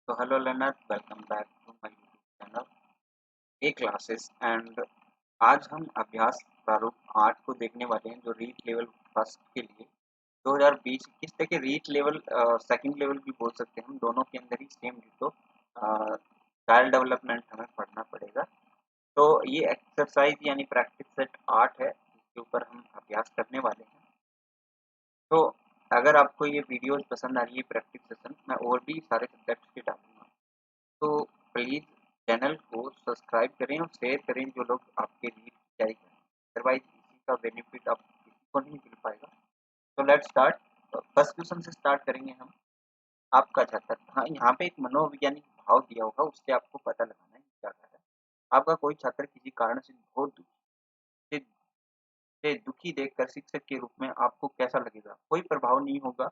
So hello learner, welcome back to my YouTube channel A classes and आज हम अभ्यास प्रारूप 8 को देखने वाले हैं जो रीट लेवल फर्स्ट के लिए 2020-21 देखिए रीट लेवल सेकंड लेवल भी बोल सकते हैं हम दोनों के अंदर ही सेम डिटो चाइल्ड डेवलपमेंट हमें पढ़ना पड़ेगा। तो ये एक्सरसाइज यानी प्रैक्टिस सेट 8 है जिसके ऊपर हम अभ्यास करने वाले हैं। तो अगर आपको ये वीडियोस पसंद आ रही है प्रैक्टिस सेशन मैं और भी सारे सब्जेक्ट्स के डालूंगा, तो प्लीज़ चैनल को सब्सक्राइब करें और शेयर करें जो लोग आपके लिए तैयारी करें, अदरवाइज इसी का बेनिफिट आप किसी को नहीं मिल पाएगा। तो लेट्स स्टार्ट। फर्स्ट क्वेश्चन से स्टार्ट करेंगे हम। आपका छात्र, हाँ यहाँ पे एक मनोवैज्ञानिक भाव दिया होगा उससे आपको पता लगाना है क्या कर रहा है। आपका कोई छात्र किसी कारण से बहुत से, से दुखी देखकर शिक्षक के रूप में आपको कैसा लगेगा? कोई प्रभाव नहीं होगा,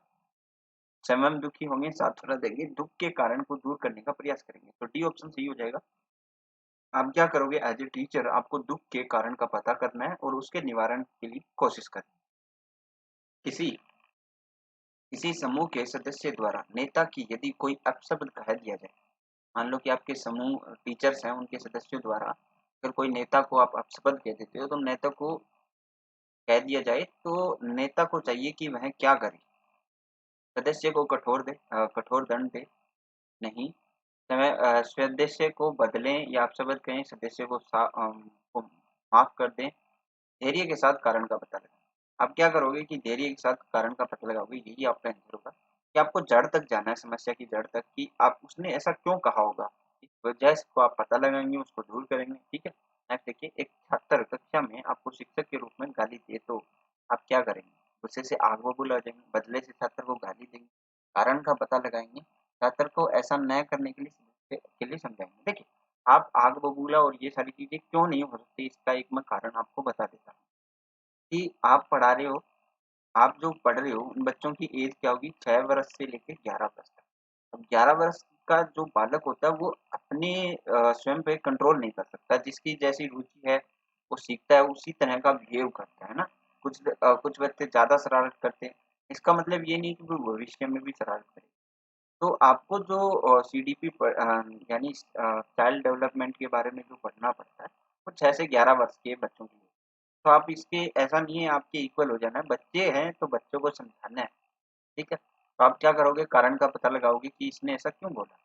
स्वयं दुखी होंगे, सांत्वना देंगे, दुख के कारण को दूर करने का प्रयास करेंगे। तो डी ऑप्शन सही हो जाएगा। आप क्या करोगे एज ए टीचर, आपको दुख के कारण का पता करना है और उसके निवारण के लिए कोशिश करनी है। किसी किसी समूह के सदस्य द्वारा नेता की यदि कोई अपशब्द कह दिया जाए, मान लो कि आपके समूह टीचर्स हैं उनके सदस्यों द्वारा अगर कोई नेता को आप अपशब्द कह देते हो तो नेता को कह दिया जाए तो नेता को चाहिए कि वह क्या करे? सदस्य को कठोर दंड दे? नहीं। सदस्य को बदलें या अपशब्द कहें, सदस्य को माफ कर दें, धैर्य के साथ कारण का पता लगाएं। आप क्या करोगे कि धैर्य के साथ कारण का पता लगाओगे, यही आपका आंसर होगा कि आपको जड़ तक जाना है, समस्या की जड़ तक कि आप उसने ऐसा क्यों कहा होगा, इस वजह को आप पता लगाएंगे, उसको दूर करेंगे। ठीक है। नेक्स्ट देखिए, एक छात्र कक्षा में आपको शिक्षक के रूप में गाली दे तो आप क्या करेंगे? गुस्से से आग बबूला हो जाएंगे, बदले से छात्र को गाली देंगे, कारण का पता लगाएंगे, छात्र को ऐसा न करने के लिए समझाएंगे। देखिए, आप आग बबूला और ये सारी चीजें क्यों नहीं हो सकती, इसका एक मैं कारण आपको बता देता हूँ कि आप पढ़ा रहे हो, आप जो पढ़ रहे हो उन बच्चों की एज क्या होगी? 6 वर्ष से लेकर 11 वर्ष तक। अब 11 वर्ष का जो बालक होता है वो अपने स्वयं पे कंट्रोल नहीं कर सकता, जिसकी जैसी रुचि है वो सीखता है, उसी तरह का बिहेव करता है ना। कुछ बच्चे ज़्यादा शरारत करते हैं, इसका मतलब ये नहीं कि वो भविष्य में भी शरारत करें। तो आपको जो सीडीपी यानी चाइल्ड डेवलपमेंट के बारे में जो पढ़ना पड़ता है वो 6 से 11 वर्ष के बच्चों के लिए। तो आप इसके ऐसा नहीं है आपके इक्वल हो जाना है, बच्चे हैं तो बच्चों को समझाना है। ठीक है। तो आप क्या करोगे? कारण का पता लगाओगे कि इसने ऐसा क्यों बोला।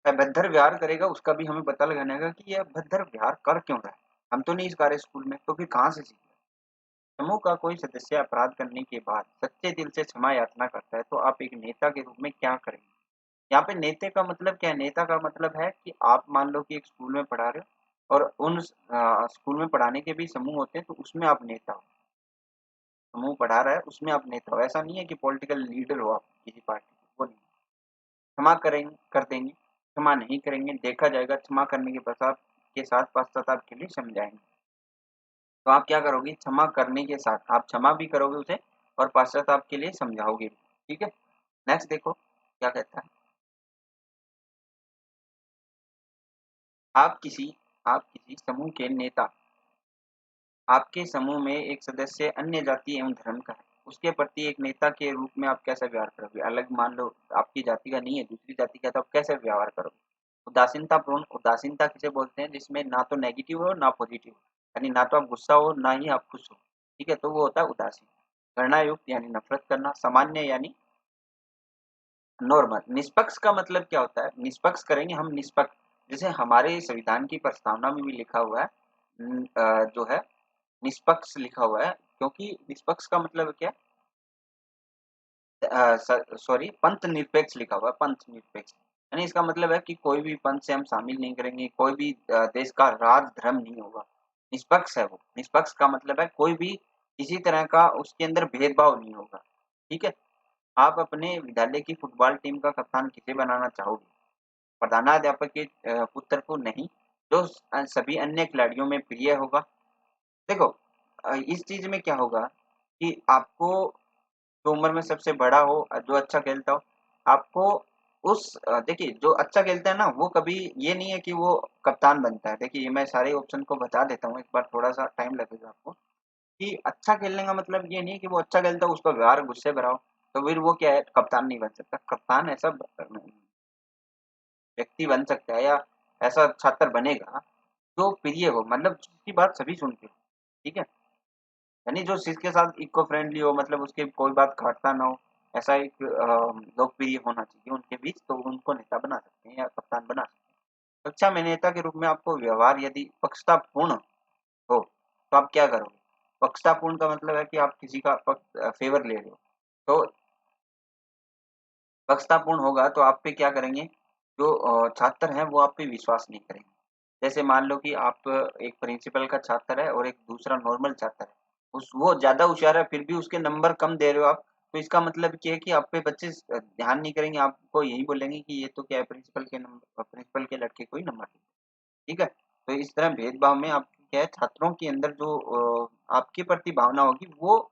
अभद्र व्यवहार करेगा उसका भी हमें पता लगाना है कि ये अभद्र व्यवहार कर क्यों रहा है। हम तो नहीं सिखा रहे स्कूल में, तो फिर कहाँ से सीखे? समूह का कोई सदस्य अपराध करने के बाद सच्चे दिल से क्षमा याचना करता है तो आप एक नेता के रूप में क्या करेंगे? यहाँ पे नेता का मतलब क्या है? नेता का मतलब है कि आप मान लो कि एक स्कूल में पढ़ा रहे हो और उन स्कूल में पढ़ाने के भी समूह होते हैं, तो उसमें आप नेता हो। समूह पढ़ा रहा है उसमें आप नेता हो, ऐसा नहीं है कि पॉलिटिकल लीडर हो आप किसी पार्टी के, वो नहीं। क्षमा करेंगे कर देंगे, क्षमा नहीं करेंगे देखा जाएगा, क्षमा करने के साथ पश्चाताप के लिए समझाएंगे। तो आप क्या करोगे? क्षमा करने के साथ आप क्षमा भी करोगे उसे और पश्चाताप के लिए समझाओगे। ठीक है। नेक्स्ट देखो क्या कहता है। आप किसी आप किसी समूह के नेता, आपके समूह में एक सदस्य अन्य जाति एवं धर्म का है, उसके प्रति एक नेता के रूप में आप कैसा व्यवहार करोगे? अलग मान लो आपकी जाति का नहीं है, दूसरी जाति का, तो आप कैसे व्यवहार करोगे? उदासीनतापूर्ण, उदासीनता किसे बोलते हैं? जिसमें ना तो नेगेटिव हो ना पॉजिटिव हो, यानी ना तो आप गुस्सा हो ना ही आप खुश हो। ठीक है, तो वो होता है उदासीन। घृणायुक्त यानी नफरत करना, सामान्य यानी नॉर्मल। निष्पक्ष का मतलब क्या होता है? निष्पक्ष करेंगे हम निष्पक्ष, जैसे हमारे संविधान की प्रस्तावना में भी लिखा हुआ है जो है निष्पक्ष लिखा हुआ है, क्योंकि निष्पक्ष का मतलब क्या है? सॉरी, पंथ निरपेक्ष लिखा हुआ है, पंथ निरपेक्ष यानी इसका मतलब है कि कोई भी पंथ से हम शामिल नहीं करेंगे, कोई भी देश का राज धर्म नहीं होगा। निष्पक्ष है वो। निष्पक्ष का मतलब है कोई भी किसी तरह का उसके अंदर भेदभाव नहीं होगा। ठीक है। आप अपने विद्यालय की फुटबॉल टीम का कप्तान किसे बनाना चाहोगे? प्रधानाध्यापक के पुत्र को नहीं, जो सभी अन्य खिलाड़ियों में प्रिय होगा। देखो, इस चीज में क्या होगा कि आपको जो उम्र में सबसे बड़ा हो, जो अच्छा खेलता हो, आपको देखिए जो अच्छा खेलता है ना वो कभी ये नहीं है कि वो कप्तान बनता है। देखिए मैं सारे ऑप्शन को बता देता हूँ, एक बार थोड़ा सा टाइम लगेगा आपको। कि अच्छा खेलने का मतलब ये नहीं है कि वो अच्छा खेलता है उसका व्यवहार गुस्से भरा हो, तो फिर वो क्या है? कप्तान नहीं बन सकता। कप्तान ऐसा व्यक्ति बन सकता है या ऐसा छात्र बनेगा जो प्रिय हो, मतलब जिसकी बात सभी सुनते हो, ठीक है। यानी जो जिसके साथ इको फ्रेंडली हो, मतलब उसके कोई बात काटता ना हो, ऐसा एक लोकप्रिय होना चाहिए उनके बीच, तो उनको नेता बना सकते हैं या कप्तान बना सकते हैं। कक्षा में नेता के रूप में आपको व्यवहार यदि पक्षतापूर्ण हो तो आप क्या करोगे? पक्षतापूर्ण का मतलब है कि आप किसी का फेवर ले रहे हो, तो पक्षतापूर्ण होगा तो आप पे क्या करेंगे, जो छात्र हैं वो आप पे विश्वास नहीं करेंगे। जैसे मान लो कि आप एक प्रिंसिपल का छात्र है और एक दूसरा नॉर्मल छात्र है, उस वो ज़्यादा होशियार है फिर भी उसके नंबर कम दे रहे हो आप, तो इसका मतलब ये है कि आप पे बच्चे ध्यान नहीं करेंगे, आपको यही बोलेंगे कि ये तो क्या है, प्रिंसिपल के लड़के को ही नंबर दे, ठीक है? तो इस तरह भेदभाव में आप क्या है, छात्रों के अंदर जो आपके प्रति भावना होगी वो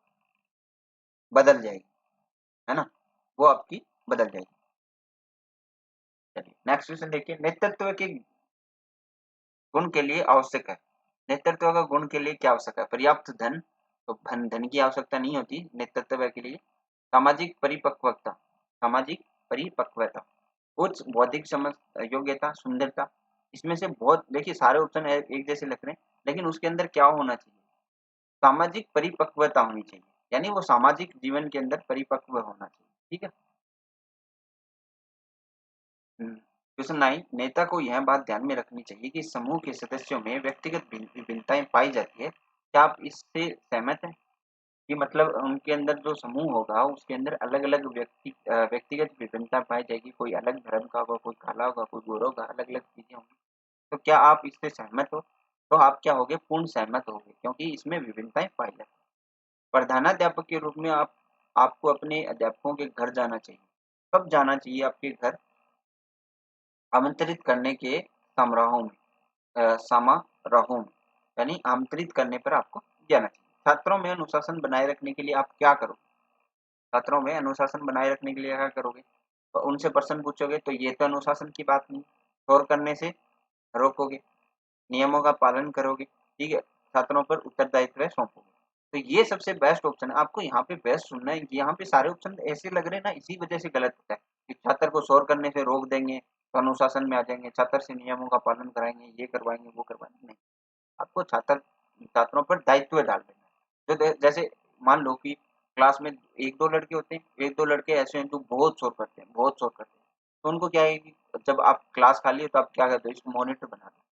बदल जाएगी, है ना? वो आपकी बदल जाएगी। चलिए नेक्स्ट क्वेश्चन देखिए, नेतृत्व के गुण के लिए आवश्यक है। नेतृत्व का गुण के लिए क्या आवश्यक है? पर्याप्त धन, तो धन की आवश्यकता नहीं होती नेतृत्व के लिए। सामाजिक परिपक्वता, सामाजिक परिपक्वता, उच्च बौद्धिक समझ, योग्यता, सुंदरता। इसमें से बहुत देखिए सारे ऑप्शन एक जैसे लग रहे हैं, लेकिन उसके अंदर क्या होना चाहिए? सामाजिक परिपक्वता होनी चाहिए, यानी वो सामाजिक जीवन के अंदर परिपक्व होना चाहिए, ठीक है। क्वेश्चन 9, नेता को यह बात ध्यान में रखनी चाहिए कि समूह के सदस्यों में व्यक्तिगत विभिन्नताएं पाई जाती है, क्या आप इससे सहमत हैं? कि मतलब उनके अंदर जो समूह होगा उसके अंदर अलग अलग व्यक्तिगत विभिन्नता पाई जाएगी, कोई अलग धर्म का होगा, कोई काला होगा, कोई गोरा होगा, अलग अलग चीजें होंगी, तो क्या आप इससे सहमत हो? तो आप क्या होगे, पूर्ण सहमत होगे, क्योंकि इसमें विभिन्नताएं पाई जाती है। प्रधानाध्यापक के रूप में आपको अपने अध्यापकों के घर जाना चाहिए। कब जाना चाहिए आपके घर? आमंत्रित करने के समारोहों में, समारोहों में, यानी आमंत्रित करने पर आपको जाना चाहिए। छात्रों में अनुशासन बनाए रखने के लिए आप क्या करोगे? छात्रों में अनुशासन बनाए रखने के लिए क्या करोगे? तो उनसे प्रश्न पूछोगे, तो ये तो अनुशासन की बात नहीं, शोर करने से रोकोगे, नियमों का पालन करोगे, ठीक है, छात्रों पर उत्तरदायित्व सौंपोगे। तो ये सबसे बेस्ट ऑप्शन है, आपको यहाँ पे बेस्ट सुनना है। यहाँ पे सारे ऑप्शन ऐसे लग रहे हैं ना, इसी वजह से गलत होता है कि छात्र को शोर करने से रोक देंगे तो अनुशासन में आ जाएंगे, छात्र से नियमों का पालन कराएंगे, ये करवाएंगे वो करवाएंगे, नहीं। आपको छात्रों पर दायित्व डाल देना है। जो जैसे मान लो कि क्लास में एक दो लड़के होते हैं, एक दो लड़के ऐसे हैं जो बहुत शोर करते हैं, बहुत शोर करते हैं, तो उनको क्या है कि जब आप क्लास खाली हो तो आप क्या करते हो, इसको मॉनिटर बना दो,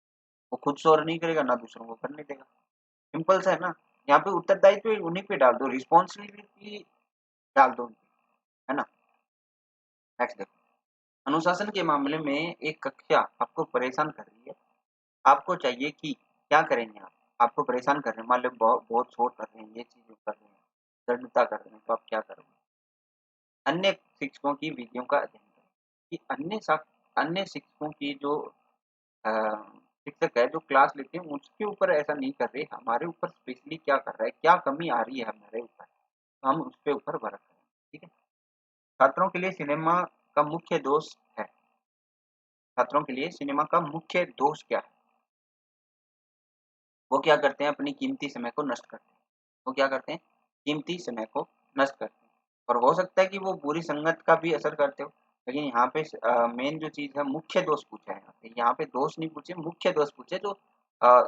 वो खुद शोर नहीं करेगा ना दूसरों को करने देगा। सिंपल सा है ना। यहाँ पे उत्तरदायित्व उन्हीं पे डाल दो, रिस्पॉन्सिबिलिटी डाल दो उनकी, है ना। नेक्स्ट देखो, अनुशासन के मामले में एक कक्षा आपको परेशान कर रही है, आपको चाहिए कि क्या करेंगे आप? आपको परेशान कर रहे हैं, मान लो बहुत बहुत शोर कर रहे हैं, ये चीज कर रहे हैं, दृढ़ता कर रहे हैं, तो आप क्या करोगे? अन्य शिक्षकों की विधियों का अध्ययन करें कि अन्य शिक्षकों की जो अ, शिक्षक है जो क्लास लेते हैं उसके ऊपर ऐसा नहीं कर रहे, हमारे ऊपर स्पेशली क्या कर रहा है, क्या कमी आ रही है हमारे ऊपर, तो हम उसके ऊपर वर्क करें, ठीक है। छात्रों के लिए सिनेमा का मुख्य दोष है, छात्रों के लिए सिनेमा का मुख्य दोष क्या है? वो क्या करते हैं, अपनी कीमती समय को नष्ट करते हैं। वो क्या करते हैं, कीमती समय को नष्ट करते हैं। और हो सकता है कि वो बुरी संगत का भी असर करते हो, लेकिन यहाँ पे मेन जो चीज है, मुख्य दोष पूछा है यहाँ पे दोष नहीं पूछे, मुख्य दोष पूछे जो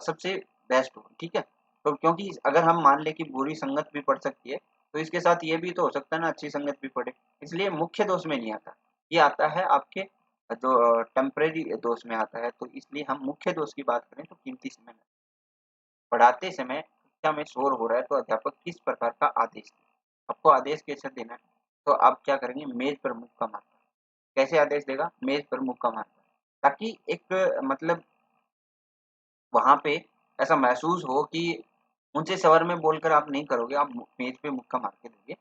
सबसे बेस्ट हो, ठीक है। तो क्योंकि अगर हम मान ले कि बुरी संगत भी पड़ सकती है, तो इसके साथ ये भी तो हो सकता है ना अच्छी संगत भी पड़े, इसलिए मुख्य दोष में नहीं आता, ये आता है आपके जो टेम्परेरी दोष में आता है। तो इसलिए हम मुख्य दोष की बात करें तो कीमती समय, पढ़ाते समय कक्षा में शोर हो रहा है तो अध्यापक किस प्रकार का आदेश दे? आपको आदेश कैसे देना है? तो आप क्या करेंगे, मेज पर मुक्का मारकर। कैसे आदेश देगा? मेज पर मुक्का मारकर, ताकि एक मतलब वहां पे ऐसा महसूस हो कि ऊंचे स्वर में बोलकर आप नहीं करोगे, आप मेज पे मुक्का मार के दोगे,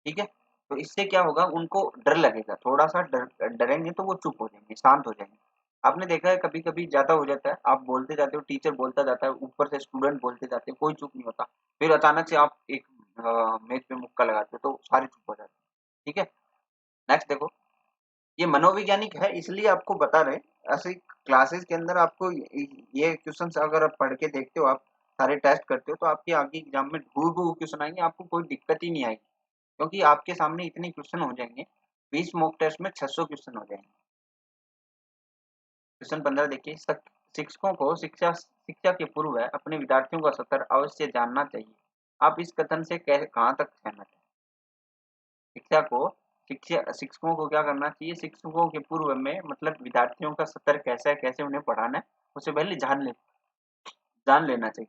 ठीक है। तो इससे क्या होगा, उनको डर लगेगा, थोड़ा सा डरेंगे तो वो चुप हो जाएंगे, शांत हो जाएंगे। आपने देखा है कभी कभी ज्यादा हो जाता है, आप बोलते जाते हो, टीचर बोलता जाता है, ऊपर से स्टूडेंट बोलते जाते हैं, कोई चुप नहीं होता, फिर अचानक से आप एक मेज पे मुक्का लगाते हो तो सारे चुप हो जाते हैं, ठीक है। नेक्स्ट देखो, ये मनोवैज्ञानिक है इसलिए आपको बता रहे हैं। ऐसे क्लासेस के अंदर आपको ये क्वेश्चंस अगर आप पढ़ के देखते हो, आप सारे टेस्ट करते हो, तो आपके आगे एग्जाम में हूबहू क्वेश्चन आएंगे, आपको कोई दिक्कत ही नहीं आएगी, क्योंकि आपके सामने इतने क्वेश्चन हो जाएंगे 20 मॉक टेस्ट में 600 क्वेश्चन हो जाएंगे। क्वेश्चन 15 देखिए, शिक्षकों को शिक्षा शिक्षा के पूर्व अपने विद्यार्थियों का स्तर अवश्य जानना चाहिए। आप इस कथन से कहाँ तक सहमत हैं? शिक्षा को शिक्षकों को क्या करना चाहिए? शिक्षकों के पूर्व में मतलब विद्यार्थियों का स्तर कैसा है, कैसे उन्हें पढ़ाना है, उससे पहले जान लेना चाहिए।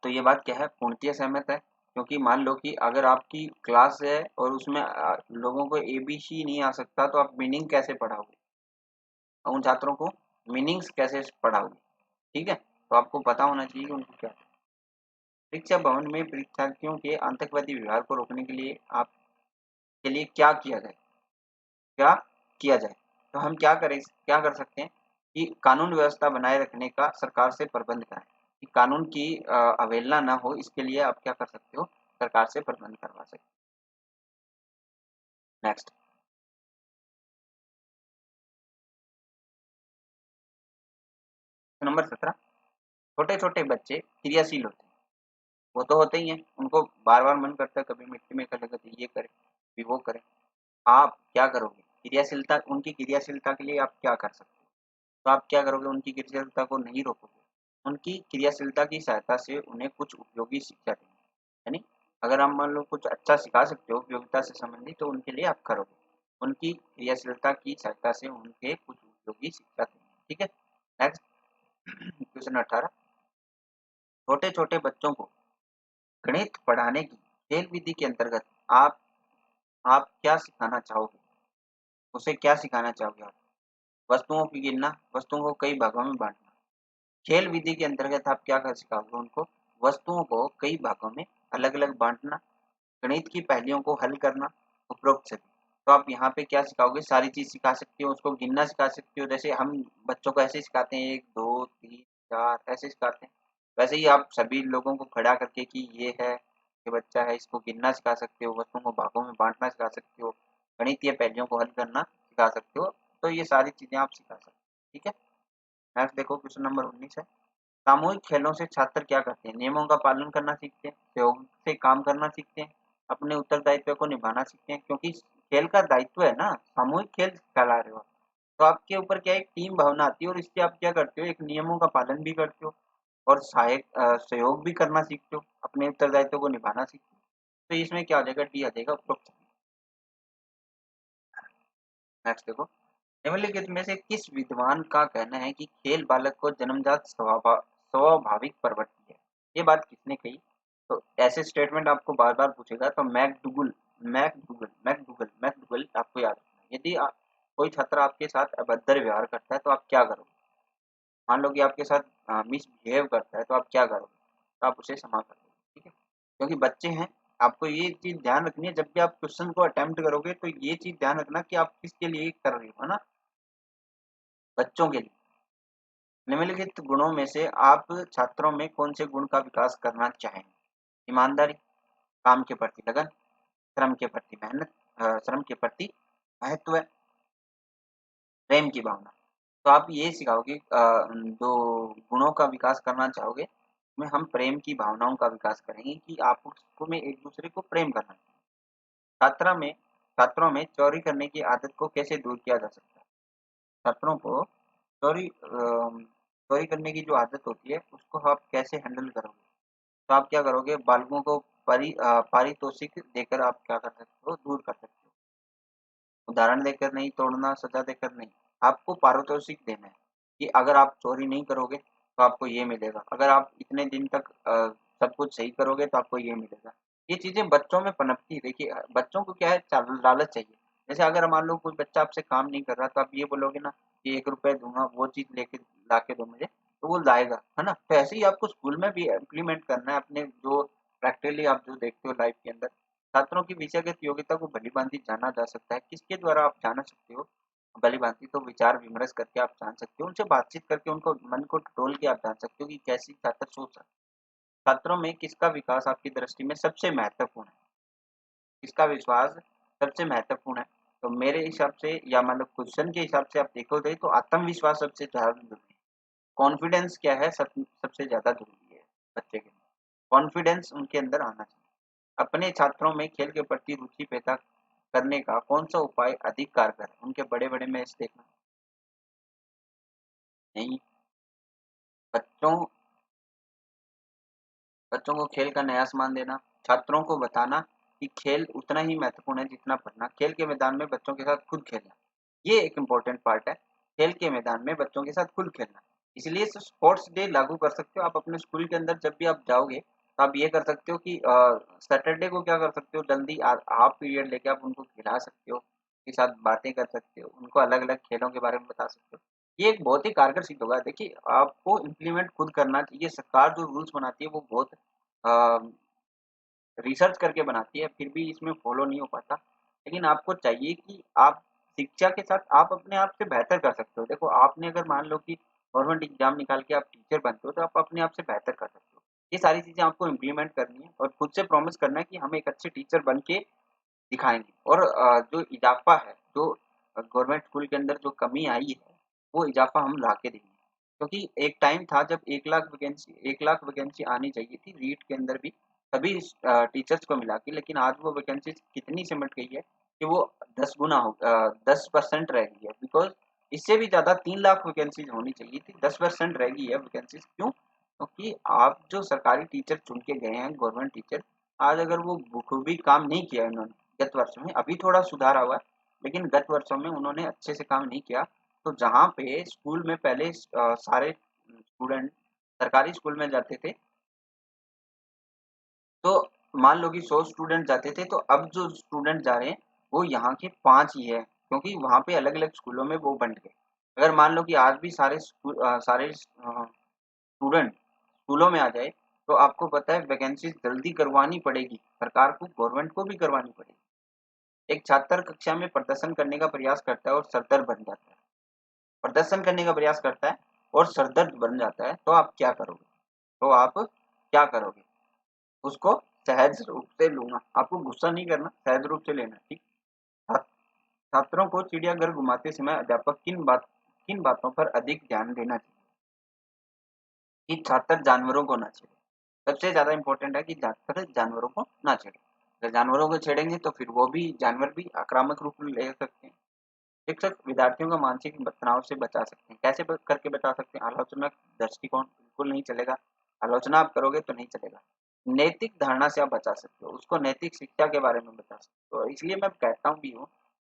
तो ये बात क्या है, पूर्णतः सहमत है। क्योंकि मान लो कि अगर आपकी क्लास है और उसमें लोगों को एबीसी नहीं आ सकता, तो आप मीनिंग कैसे पढ़ाओगे? उन छात्रों को मीनिंग्स कैसे पढ़ाओगे? ठीक है, तो आपको पता होना चाहिए कि उनको क्या। परीक्षा भवन में परीक्षार्थियों के आतंकवादी व्यवहार को रोकने के लिए आपके लिए क्या किया जाए? तो हम क्या कर सकते हैं कि कानून व्यवस्था बनाए रखने का सरकार से प्रबंध कराएं, कि कानून की अवहेलना ना हो, इसके लिए आप क्या कर सकते हो? सरकार से प्रबंध करवा सकते हो। नेक्स्ट, नंबर 17, छोटे छोटे बच्चे क्रियाशील होते हैं। वो तो होते ही हैं, उनको बार बार मन करता है कभी मिट्टी में कभी कभी ये करें, कभी वो करें। आप क्या करोगे? उनकी क्रियाशीलता के लिए आप क्या कर सकते हो? तो आप क्या करोगे? उनकी क्रियाशीलता को नहीं रोकोगे, उनकी क्रियाशीलता की सहायता से उन्हें कुछ उपयोगी शिक्षा देंगे। यानी अगर आप मान लो कुछ अच्छा सिखा सकते हो उपयोगिता से संबंधित, तो उनके लिए आप करोगे, उनकी क्रियाशीलता की सहायता से उनके कुछ उपयोगी शिक्षा देंगे। ठीक है। नेक्स्ट, क्वेश्चन 18, छोटे छोटे बच्चों को गणित पढ़ाने की खेल विधि के अंतर्गत आप आप क्या सिखाना चाहोगे? उसे क्या सिखाना चाहोगे आप? वस्तुओं की गिनना, वस्तुओं को कई भागों में बांटना। खेल विधि के अंतर्गत आप क्या कर सिखाओगे उनको? वस्तुओं को कई भागों में अलग अलग बांटना, गणित की पहेलियों को हल करना, उपरोक्त सभी। तो आप यहाँ पे क्या सिखाओगे? सारी चीज सिखा सकते हो, उसको गिनना सिखा सकते हो, जैसे हम बच्चों को ऐसे सिखाते हैं 1 2 3 4 ऐसे सिखाते हैं। वैसे ही आप सभी लोगों को खड़ा करके कि ये बच्चा है, इसको गिनना सिखा सकते हो, वस्तुओं को भागों में बांटना सिखा सकते हो, गणितीय पहेलियों को हल करना सिखा सकते हो। तो ये सारी चीजें आप सिखा सकते हो। ठीक है। नेक्स्ट देखो, क्वेश्चन नंबर 19 है, सामूहिक खेलों से छात्र क्या करते हैं? नियमों का पालन करना सीखते हैं, सहयोग से काम करना सीखते हैं, अपने उत्तरदायित्व को निभाना सीखते हैं। क्योंकि खेल का दायित्व है ना, सामूहिक खेल खेला रहे हो, तो आपके ऊपर क्या एक टीम भावना आती है, और इससे आप क्या करते हो? एक नियमों का पालन भी करते हो और सहयोग भी करना सीखते हो, अपने उत्तरदायित्व को निभाना सीखते हो। तो इसमें क्या हो जाएगा? डी आ जाएगा, उपरोक्त। नेक्स्ट देखो, निम्नलिखित में से किस विद्वान का कहना है कि खेल बालक को जन्मजात स्वाभाविक प्रवृत्ति है? ये बात किसने कही? तो ऐसे स्टेटमेंट आपको बार बार पूछेगा, तो मैकडूगल आपको याद रखना है। यदि कोई छात्र आपके साथ अभद्र व्यवहार करता है, तो आप क्या करोगे? मान लो कि आपके साथ मिसबिहेव करता है, तो आप क्या करोगे? तो आप उसे क्षमा कर दोगे। ठीक है, क्योंकि बच्चे हैं। आपको ये चीज ध्यान रखनी है, जब भी आप क्वेश्चन को अटेम्प्ट करोगे, तो ये चीज ध्यान रखना कि आप किसके लिए कर रहे हो, है ना? बच्चों के लिए। निम्नलिखित गुणों में से आप छात्रों में कौन से गुण का विकास करना चाहेंगे? ईमानदारी, काम के प्रति लगन, श्रम के प्रति महत्व, प्रेम की भावना। तो आप ये सिखाओगे, जो गुणों का विकास करना चाहोगे, उसमें हम प्रेम की भावनाओं का विकास करेंगे कि आप उसको में एक दूसरे को प्रेम करना चाहिए। छात्रा में छात्रों में चोरी करने की आदत को कैसे दूर किया जा सकता है? छात्रों को चोरी करने की जो आदत होती है, उसको आप कैसे हैंडल करोगे? तो आप क्या करोगे? बालकों को पारितोषिक देकर आप क्या कर सकते हो? दूर कर सकते हो। उदाहरण देकर नहीं, तोड़ना, सजा देकर नहीं, आपको पारितोषिक देना है कि अगर आप चोरी नहीं करोगे तो आपको ये मिलेगा, अगर आप इतने दिन तक सब कुछ सही करोगे तो आपको ये मिलेगा। ये चीजें बच्चों में पनपती है। देखिए, बच्चों को क्या है, लालच चाहिए। जैसे अगर मान लो कोई बच्चा आपसे काम नहीं कर रहा, तो आप ये बोलोगे ना कि 1 रुपए दूंगा, वो चीज लेके ला के दो मुझे, तो वो लाएगा, है ना? तो ऐसे ही आपको स्कूल में भी इम्प्लीमेंट करना है, अपने जो प्रैक्टिकली आप जो देखते हो लाइफ के अंदर। छात्रों की विषयगत योग्यता को भलीभांति जाना जा सकता है। किसके द्वारा आप जाना सकते हो भलीभांति? तो विचार विमर्श करके आप जान सकते हो, उनसे बातचीत करके, उनको मन को टटोल के आप जान सकते हो कि कैसी छात्र सोच रहा है। छात्रों में किसका विकास आपकी दृष्टि में सबसे महत्वपूर्ण है? किसका विश्वास सबसे महत्वपूर्ण है? तो मेरे हिसाब से, या मतलब क्वेश्चन के हिसाब से आप देखोगे, तो आत्मविश्वास सबसे ज्यादा जरूरी है। कॉन्फिडेंस क्या है, सबसे ज्यादा जरूरी है बच्चे के लिए। कॉन्फिडेंस उनके अंदर आना चाहिए। अपने छात्रों में खेल के प्रति रुचि पैदा करने का कौन सा उपाय अधिक कारगर है? उनके बड़े-बड़े मैच देखना। नहीं, बच्चों बच्चों को खेल का नया सामान देना, छात्रों को बताना कि खेल उतना ही महत्वपूर्ण है जितना पढ़ना, खेल के मैदान में बच्चों के साथ खुद खेलना, ये एक इम्पोर्टेंट पार्ट है, खेल के मैदान में बच्चों के साथ खुद खेलना। इसलिए स्पोर्ट्स डे लागू कर सकते हो आप अपने स्कूल के अंदर। जब भी आप जाओगे तो आप ये कर सकते हो कि सैटरडे को क्या कर सकते हो, जल्दी हाफ पीरियड लेके आप उनको खिला सकते हो, उनके साथ बातें कर सकते हो, उनको अलग-अलग खेलों के बारे में बता सकते हो। ये एक बहुत ही कारगर सिद्ध होगा। देखिए, आपको इम्प्लीमेंट खुद करना चाहिए। सरकार जो रूल्स बनाती है वो बहुत अ, रिसर्च करके बनाती है, फिर भी इसमें फॉलो नहीं हो पाता। लेकिन आपको चाहिए कि आप शिक्षा के साथ आप अपने आप से बेहतर कर सकते हो। देखो, आपने अगर मान लो कि गवर्नमेंट एग्जाम निकाल के आप टीचर बनते हो, तो आप अपने आप से बेहतर कर सकते हो। ये सारी चीज़ें आपको इम्प्लीमेंट करनी है और खुद से प्रॉमिस करना है कि हम एक अच्छे टीचर बन के दिखाएँगे। और जो इज़ाफ़ा है, जो गवर्नमेंट स्कूल के अंदर जो कमी आई है, वो इज़ाफ़ा हम ला के देंगे। क्योंकि एक टाइम था जब 1 लाख वैकेंसी आनी चाहिए थी रीट के अंदर भी सभी टीचर्स को मिला के, लेकिन आज वो वैकेंसीज़ कितनी सिमट गई है कि वो 10% रह गई है। बिकॉज़ इससे भी ज़्यादा 3 लाख वैकेंसीज़ होनी चाहिए थी, 10% रह गई है वैकेंसीज़। क्यों? क्योंकि आप जो सरकारी टीचर चुन के गए हैं, गवर्नमेंट टीचर, आज अगर वो बखूबी काम नहीं किया इन्होंने गत वर्षों में, अभी थोड़ा सुधार हुआ है, लेकिन गत वर्षों में उन्होंने अच्छे से काम नहीं किया। तो जहाँ पे स्कूल में पहले सारे स्टूडेंट सरकारी स्कूल में जाते थे, तो मान लो कि 100 स्टूडेंट जाते थे, तो अब जो स्टूडेंट जा रहे हैं, वो यहाँ के 5 ही है, क्योंकि वहाँ पे अलग-अलग स्कूलों में वो बँट गए। अगर मान लो कि आज भी सारे स्टूडेंट स्कूलों में आ जाए, तो आपको पता है वैकेंसीज़ जल्दी करवानी पड़ेगी, सरकार को, गवर्नमेंट को भी करवानी पड़ेगी। एक छात्र कक्षा में प्रदर्शन करने का प्रयास करता है और सरदर्द बन जाता है। प्रदर्शन करने का प्रयास करता है और सरदर्द बन जाता है, तो आप क्या करोगे? तो आप क्या करोगे? उसको सहज रूप से लूँगा। आपको गुस्सा नहीं करना, सहज रूप से लेना, ठीक? छा छात्रों को चिड़ियाघर घुमाते समय अध्यापक किन बातों पर अधिक ध्यान देना चाहिए कि छात्र जानवरों को ना छेड़े? सबसे ज़्यादा इम्पोर्टेंट है कि छात्र जानवरों को ना छेड़े। अगर जानवरों को छेड़ेंगे तो फिर वो भी जानवर भी आक्रामक रूप ले सकते हैं। शिक्षक विद्यार्थियों को मानसिक तनाव से बचा सकते हैं। कैसे करके बचा सकते हैं? आलोचनात्मक दृष्टिकोण बिल्कुल नहीं चलेगा। आलोचना आप करोगे तो नहीं चलेगा। नैतिक धारणा से आप बचा सकते हो, उसको नैतिक शिक्षा के बारे में बता सकते हो। इसलिए मैं कहता हूँ भी हूँ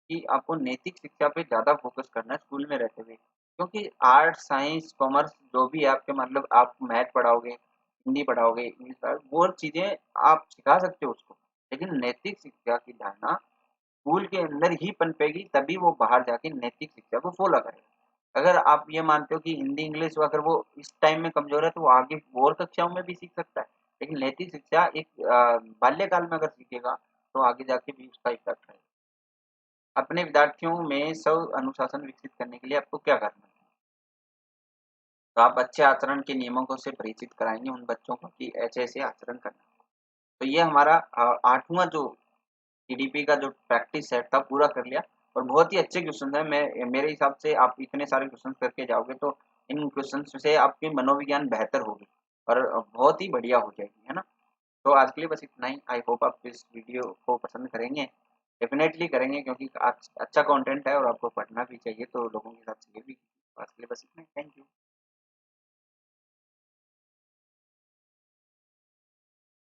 कि आपको नैतिक शिक्षा पे ज़्यादा फोकस करना है स्कूल में रहते हुए। क्योंकि आर्ट, साइंस, कॉमर्स जो भी है आपके, मतलब आप मैथ पढ़ाओगे, हिंदी पढ़ाओगे, इंग्लिश पढ़ाओगे, वो चीज़ें आप सिखा सकते हो उसको। लेकिन नैतिक शिक्षा की धारणा स्कूल के अंदर ही पनपेगी, तभी वो बाहर जाके नैतिक शिक्षा को फॉलो करेगा। अगर आप ये मानते हो कि हिंदी, इंग्लिश अगर वो इस टाइम में कमज़ोर है, तो वो आगे और कक्षाओं में भी सीख सकता है। लेकिन नैतिक शिक्षा एक बाल्यकाल में अगर सीखेगा, तो आगे जाके भी उसका इफ़ेक्ट रहेगा। अपने विद्यार्थियों में स्व-अनुशासन विकसित करने के लिए आपको क्या करना है? तो आप अच्छे आचरण के नियमों को से परिचित कराएँगे उन बच्चों को कि ऐसे-ऐसे आचरण करना है। तो ये हमारा 8वां जो टीडीपी का जो प्रैक्टिस सेट था पूरा कर लिया और बहुत ही अच्छे क्वेश्चन है। मैं मेरे हिसाब से आप इतने सारे क्वेश्चन करके जाओगे तो इन क्वेश्चन से आपकी मनोविज्ञान बेहतर होगी और बहुत ही बढ़िया हो जाएगी, है ना? तो आज के लिए बस इतना ही। आई होप आप इस वीडियो को पसंद करेंगे। डेफ़िनेटली करेंगे क्योंकि अच्छा कंटेंट है और आपको पढ़ना भी चाहिए, तो लोगों के साथ शेयर भी कीजिए। आज के लिए बस इतना ही। Thank you.